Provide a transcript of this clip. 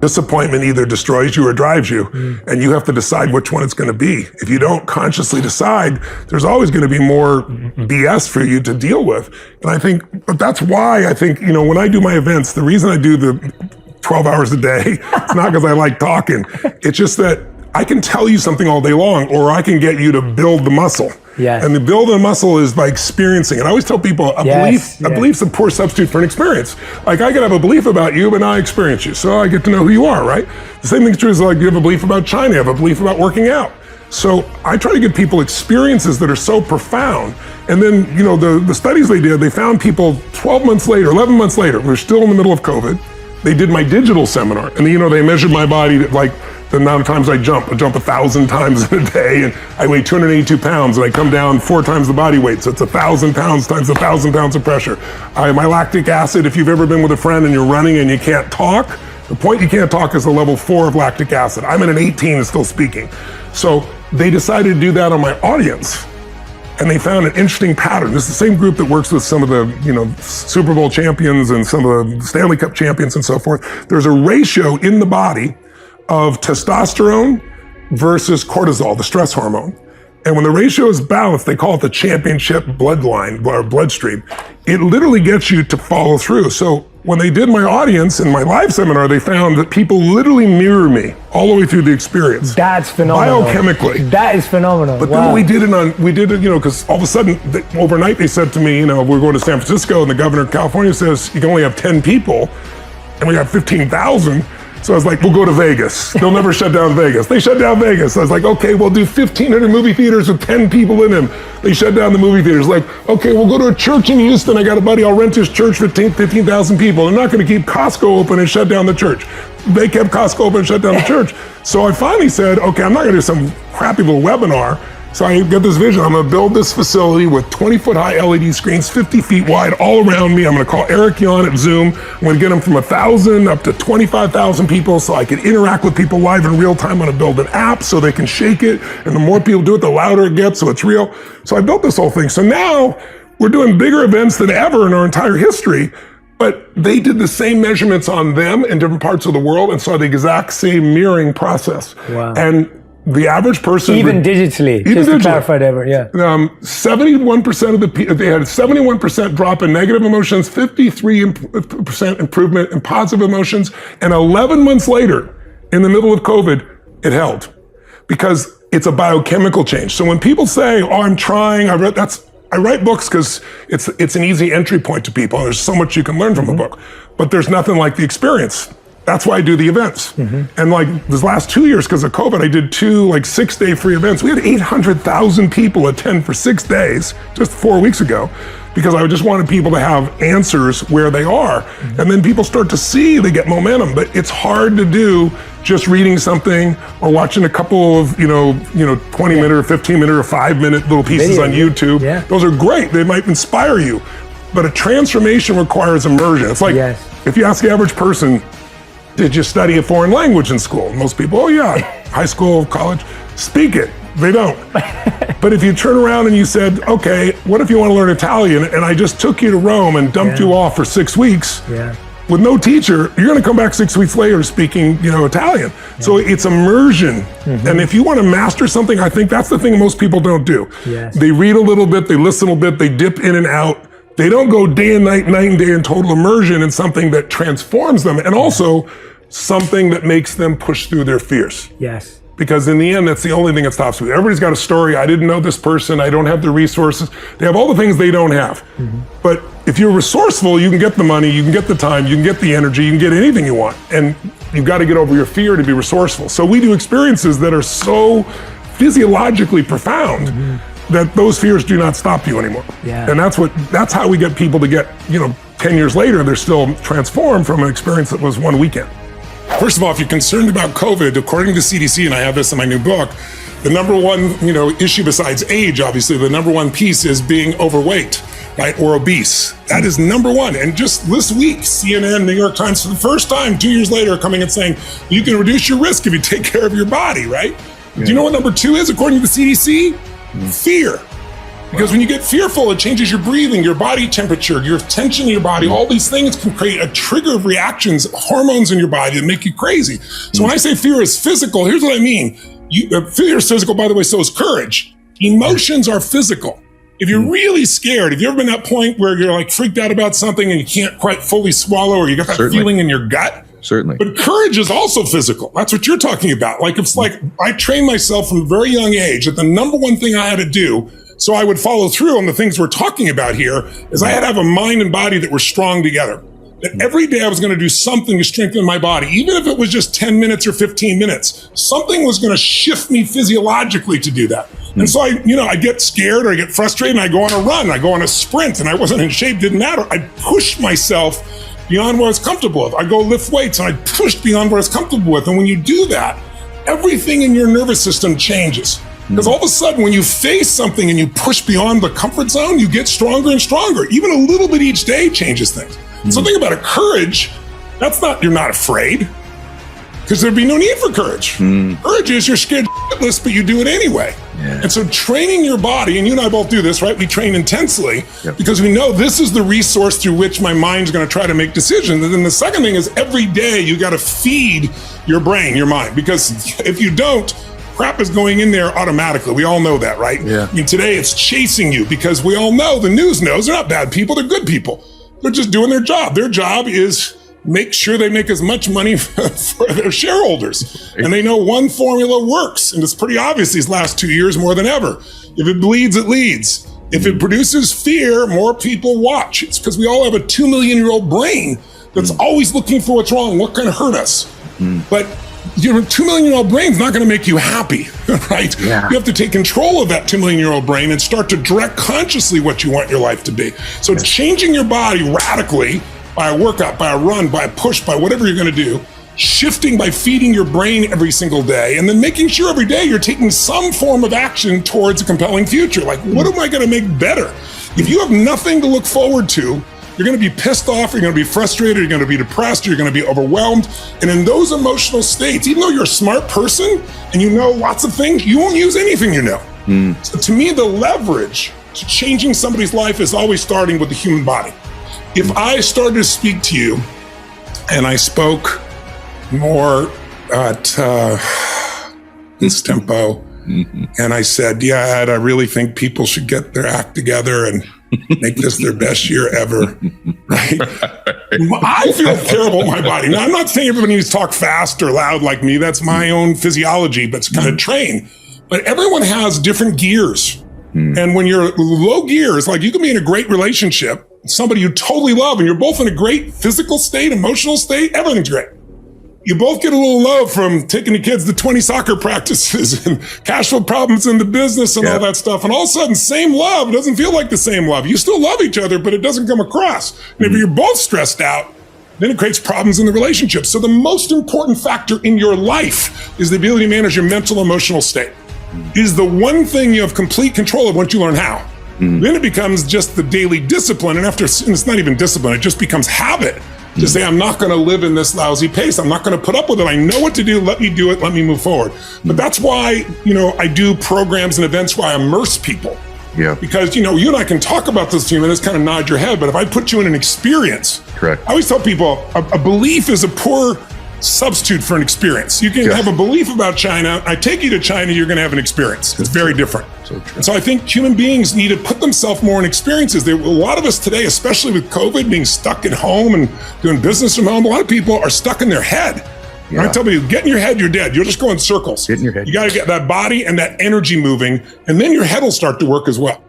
Disappointment either destroys you or drives you, and you have to decide which one it's going to be. If you don't consciously decide, there's always going to be more BS for you to deal with. And I think, but that's why I think, when I do my events, the reason I do the 12 hours a day, it's not because I like talking. It's just that I can tell you something all day long, or I can get you to build the muscle. Yes. And the build of the muscle is by experiencing it. I always tell people a belief's a poor substitute for an experience. Like I could have a belief about you, but now I experience you. So I get to know who you are, right? The same thing's true as like you have a belief about China, you have a belief about working out. So I try to give people experiences that are so profound. And then, the studies they did, they found people 12 months later, 11 months later, we're still in the middle of COVID. They did my digital seminar, and they measured my body like the amount of times I jump 1,000 times in a day, and I weigh 282 pounds, and I come down 4 times the body weight, so it's 1,000 pounds times 1,000 pounds of pressure. My lactic acid, if you've ever been with a friend and you're running and you can't talk, the point you can't talk is a level 4 of lactic acid. I'm at an 18 and still speaking. So they decided to do that on my audience, and they found an interesting pattern. This is the same group that works with some of the, Super Bowl champions and some of the Stanley Cup champions and so forth. There's a ratio in the body of testosterone versus cortisol, the stress hormone. And when the ratio is balanced, they call it the championship bloodline or bloodstream. It literally gets you to follow through. So when they did my audience in my live seminar, they found that people literally mirror me all the way through the experience. That's phenomenal. Biochemically. That is phenomenal. But then we did it, because all of a sudden, overnight they said to me, we're going to San Francisco, and the governor of California says you can only have 10 people, and we got 15,000. So I was like, we'll go to Vegas. They'll never shut down Vegas. They shut down Vegas. I was like, okay, we'll do 1,500 movie theaters with 10 people in them. They shut down the movie theaters. Like, okay, we'll go to a church in Houston. I got a buddy, I'll rent his church for 15,000 people. They're not gonna keep Costco open and shut down the church. They kept Costco open and shut down the church. So I finally said, okay, I'm not gonna do some crappy little webinar. So I get this vision. I'm gonna build this facility with 20-foot high LED screens, 50 feet wide, all around me. I'm gonna call Eric Yon at Zoom. I'm gonna get them from 1,000 up to 25,000 people so I can interact with people live in real time. I'm gonna build an app so they can shake it. And the more people do it, the louder it gets, so it's real. So I built this whole thing. So now we're doing bigger events than ever in our entire history. But they did the same measurements on them in different parts of the world and saw the exact same mirroring process. Wow. And the average person, even digitally, just to clarify that, 71% of the people, they had 71% drop in negative emotions, 53% improvement in positive emotions, and 11 months later, in the middle of COVID, it held because it's a biochemical change. So when people say, "Oh, I'm trying," I write books because it's an easy entry point to people. There's so much you can learn from a book, but there's nothing like the experience. That's why I do the events. And like this last 2 years, because of COVID, I did 2 6-day free events. We had 800,000 people attend for 6 days, just 4 weeks ago, because I just wanted people to have answers where they are. And then people start to see, they get momentum, but it's hard to do just reading something or watching a couple of, 20-minute or 15-minute or 5-minute little pieces on YouTube. Yeah. Those are great. They might inspire you, but a transformation requires immersion. It's like, if you ask the average person, did you study a foreign language in school? Most people, oh yeah, high school, college, speak it. They don't. But if you turn around and you said, okay, what if you want to learn Italian? And I just took you to Rome and dumped you off for 6 weeks with no teacher, you're gonna come back 6 weeks later speaking, Italian. So it's immersion. And if you want to master something, I think that's the thing most people don't do. They read a little bit, they listen a little bit, they dip in and out. They don't go day and night, night and day in total immersion in something that transforms them and also something that makes them push through their fears. Yes. Because in the end, that's the only thing that stops me. Everybody's got a story. I didn't know this person. I don't have the resources. They have all the things they don't have. But if you're resourceful, you can get the money, you can get the time, you can get the energy, you can get anything you want. And you've got to get over your fear to be resourceful. So we do experiences that are so physiologically profound that those fears do not stop you anymore. And that's how we get people to get, 10 years later, they're still transformed from an experience that was one weekend. First of all, if you're concerned about COVID, according to CDC, and I have this in my new book, the number one, issue besides age, obviously, the number one piece is being overweight, right, or obese. That is number one. And just this week, CNN, New York Times, for the first time, 2 years later, are coming and saying, you can reduce your risk if you take care of your body, right? Do you know what number 2 is, according to the CDC? Fear. Because when you get fearful, it changes your breathing, your body temperature, your tension in your body. All these things can create a trigger of reactions, hormones in your body that make you crazy. So when I say fear is physical, here's what I mean. Fear is physical, by the way, so is courage. Emotions are physical. If you're really scared, have you ever been at that point where you're like freaked out about something and you can't quite fully swallow, or you got that feeling in your gut? Certainly. But courage is also physical. That's what you're talking about. Like, it's like I trained myself from a very young age that the number one thing I had to do so I would follow through on the things we're talking about here is I had to have a mind and body that were strong together. That every day I was going to do something to strengthen my body, even if it was just 10 minutes or 15 minutes. Something was going to shift me physiologically to do that. And so I get scared or I get frustrated and I go on a run, I go on a sprint, and I wasn't in shape, didn't matter. I pushed myself beyond what I was comfortable with. I go lift weights and I pushed beyond what I was comfortable with. And when you do that, everything in your nervous system changes. Because all of a sudden, when you face something and you push beyond the comfort zone, you get stronger and stronger. Even a little bit each day changes things. So think about it. Courage, you're not afraid, because there'd be no need for courage. Courage is you're scared shitless, but you do it anyway. Yeah. And so training your body, and you and I both do this, right? We train intensely because we know this is the resource through which my mind's going to try to make decisions. And then the second thing is every day you got to feed your brain, your mind, because if you don't, crap is going in there automatically. We all know that, right? Yeah. I mean, today it's chasing you because we all know, the news knows, they're not bad people, they're good people. They're just doing their job. Their job is make sure they make as much money for their shareholders. And they know one formula works. And it's pretty obvious these last 2 years more than ever. If it bleeds, it leads. If it produces fear, more people watch. It's because we all have a 2 million-year-old brain that's always looking for what's wrong, what can hurt us. But your 2 million-year-old brain's not going to make you happy, right? Yeah. You have to take control of that 2 million-year-old brain and start to direct consciously what you want your life to be. So changing your body radically by a workout, by a run, by a push, by whatever you're going to do, shifting by feeding your brain every single day, and then making sure every day you're taking some form of action towards a compelling future. Like, what am I going to make better? If you have nothing to look forward to, you're going to be pissed off, you're going to be frustrated, you're going to be depressed, you're going to be overwhelmed. And in those emotional states, even though you're a smart person and you know lots of things, you won't use anything you know. So to me, the leverage to changing somebody's life is always starting with the human body. If I started to speak to you and I spoke more at this tempo, and I said, yeah, Ed, I really think people should get their act together and make this their best year ever, right? I feel terrible in my body. Now, I'm not saying everybody needs to talk fast or loud like me. That's my own physiology, but it's kind of trained. But everyone has different gears. And when you're low gears, like you can be in a great relationship, somebody you totally love, and you're both in a great physical state, emotional state, everything's great. You both get a little low from taking the kids to 20 soccer practices and cash flow problems in the business and all that stuff. And all of a sudden, same love doesn't feel like the same love. You still love each other, but it doesn't come across. And if you're both stressed out, then it creates problems in the relationship. So the most important factor in your life is the ability to manage your mental, emotional state. It is the one thing you have complete control of once you learn how. Then it becomes just the daily discipline. And it's not even discipline, it just becomes habit. To say, I'm not going to live in this lousy pace. I'm not going to put up with it. I know what to do. Let me do it. Let me move forward. But that's why, I do programs and events where I immerse people. Yeah. Because, you and I can talk about this to you and just kind of nod your head. But if I put you in an experience, correct. I always tell people a belief is a poor substitute for an experience. You can have a belief about China. I take you to China, you're going to have an experience. It's very different. And so I think human beings need to put themselves more in experiences. A lot of us today, especially with COVID, being stuck at home and doing business from home, a lot of people are stuck in their head. I tell you, get in your head, you're dead. You'll just go in circles. Get in your head. You got to get that body and that energy moving, and then your head will start to work as well.